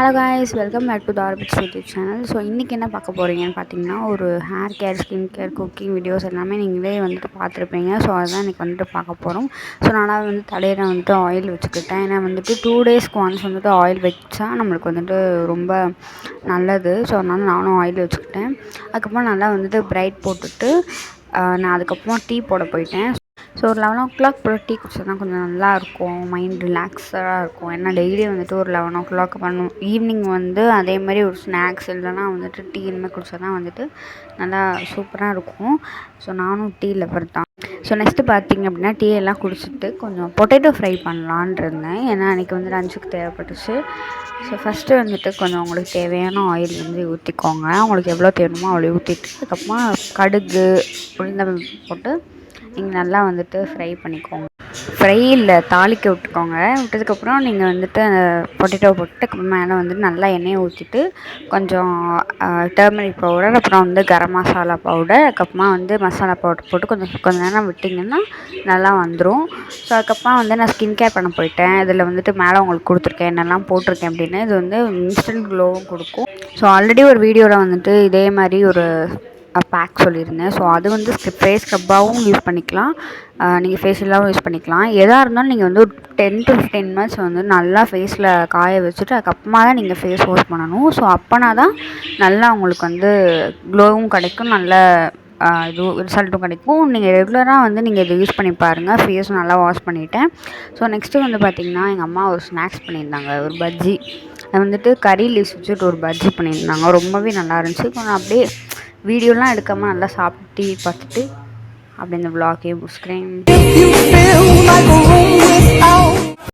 Hello guys, welcome back to the Orbits YouTube channel. So இன்றைக்கி என்ன பார்க்க போகிறீங்கன்னு பார்த்தீங்கன்னா, ஒரு hair care, skin care, cooking videos எல்லாமே நீங்களே வந்துட்டு பார்த்துருப்பீங்க. ஸோ அதுதான் இன்றைக்கி வந்துட்டு பார்க்க போகிறோம். ஸோ நானாக வந்து தலையில் வந்துட்டு ஆயில் வச்சுக்கிட்டேன். ஏன்னா வந்துட்டு 2 டேஸ்க்கு ஒன்ஸ் வந்துட்டு ஆயில் வச்சா நம்மளுக்கு வந்துட்டு ரொம்ப நல்லது. ஸோ அதனால் நானும் ஆயில் வச்சுக்கிட்டேன். அதுக்கப்புறம் நல்லா வந்துட்டு பிரைட் போட்டுட்டு நான் அதுக்கப்புறம் டீ போட போயிட்டேன். ஸோ ஒரு 11 போல் டீ குடிச்சா கொஞ்சம் நல்லாயிருக்கும், மைண்ட் ரிலாக்ஸாக இருக்கும். ஏன்னா டெய்லி வந்துட்டு ஒரு 11 பண்ணும். ஈவினிங் வந்து அதே மாதிரி ஒரு ஸ்நாக்ஸ் இல்லைனா வந்துட்டு டீ இனிமேல் குடித்தா தான் வந்துட்டு நல்லா சூப்பராக இருக்கும். ஸோ நானும் டீ லவர் தான். ஸோ நெக்ஸ்ட்டு பார்த்திங்க அப்படின்னா டீ எல்லாம் குடிச்சிட்டு கொஞ்சம் பொட்டேட்டோ ஃப்ரை பண்ணலான் இருந்தேன். ஏன்னா அன்றைக்கி வந்து லஞ்சுக்கு தேவைப்பட்டுச்சு. ஸோ ஃபஸ்ட்டு வந்துட்டு கொஞ்சம் உங்களுக்கு தேவையான ஆயில் வந்து ஊற்றிக்கோங்க. உங்களுக்கு எவ்வளோ தேவைணுமோ அவ்வளோ ஊற்றிட்டு அதுக்கப்புறமா கடுகு, உளுந்தம் போட்டு நீங்கள் நல்லா வந்துட்டு ஃப்ரை பண்ணிக்கோங்க. ஃப்ரை இல்லை, தாளிக்க விட்டுக்கோங்க. விட்டதுக்கப்புறம் நீங்கள் வந்துட்டு பொட்டேட்டோ போட்டு அதுக்கப்புறம் மேலே வந்துட்டு நல்லா எண்ணெயை ஊற்றிட்டு கொஞ்சம் டர்மரிக் பவுடர், அப்புறம் வந்து கரம் மசாலா பவுடர், அதுக்கப்புறமா வந்து மசாலா பவுடர் போட்டு கொஞ்சம் நேரம் விட்டிங்கன்னா நல்லா வந்துடும். ஸோ அதுக்கப்புறம் வந்து நான் ஸ்கின் கேர் பண்ண போயிட்டேன். இதில் வந்துட்டு மேலே உங்களுக்கு கொடுத்துருக்கேன் என்னெல்லாம் போட்டிருக்கேன் அப்படின்னு. இது வந்து இன்ஸ்டன்ட் க்ளோவும் கொடுக்கும். ஸோ ஆல்ரெடி ஒரு வீடியோவில் வந்துட்டு இதே மாதிரி ஒரு பேக் சொல்லியிருந்தேன். ஸோ அது வந்து ஃபேஸ் ஸ்க்ரப்பாகவும் யூஸ் பண்ணிக்கலாம், நீங்கள் ஃபேஷியலாகவும் யூஸ் பண்ணிக்கலாம். எதாக இருந்தாலும் நீங்கள் வந்து ஒரு 10 to 15 மினிட்ஸ் வந்து நல்லா ஃபேஸில் காய வச்சுட்டு அதுக்கப்புறமா தான் நீங்கள் ஃபேஸ் வாஷ் பண்ணணும். ஸோ அப்போனா தான் நல்லா உங்களுக்கு வந்து க்ளோவும் கிடைக்கும், நல்ல இது ரிசல்ட்டும் கிடைக்கும். நீங்கள் ரெகுலராக வந்து நீங்கள் இதை யூஸ் பண்ணி பாருங்கள். ஃபேஸ் நல்லா வாஷ் பண்ணிவிட்டேன். ஸோ நெக்ஸ்ட்டு வந்து பார்த்திங்கன்னா எங்கள் அம்மா ஒரு ஸ்நாக்ஸ் பண்ணியிருந்தாங்க, ஒரு பஜ்ஜி. அது வந்துட்டு கறி லீவ்ஸ் வச்சுட்டு ஒரு பஜ்ஜி பண்ணியிருந்தாங்க. ரொம்பவே நல்லா இருந்துச்சு. கொஞ்சம் அப்படியே வீடியோலாம் எடுக்காமல் நல்லா சாப்பிட்டு டீ பார்த்துட்டு அப்படி இந்த விளாகையும் முடிச்சுக்கிறேன்.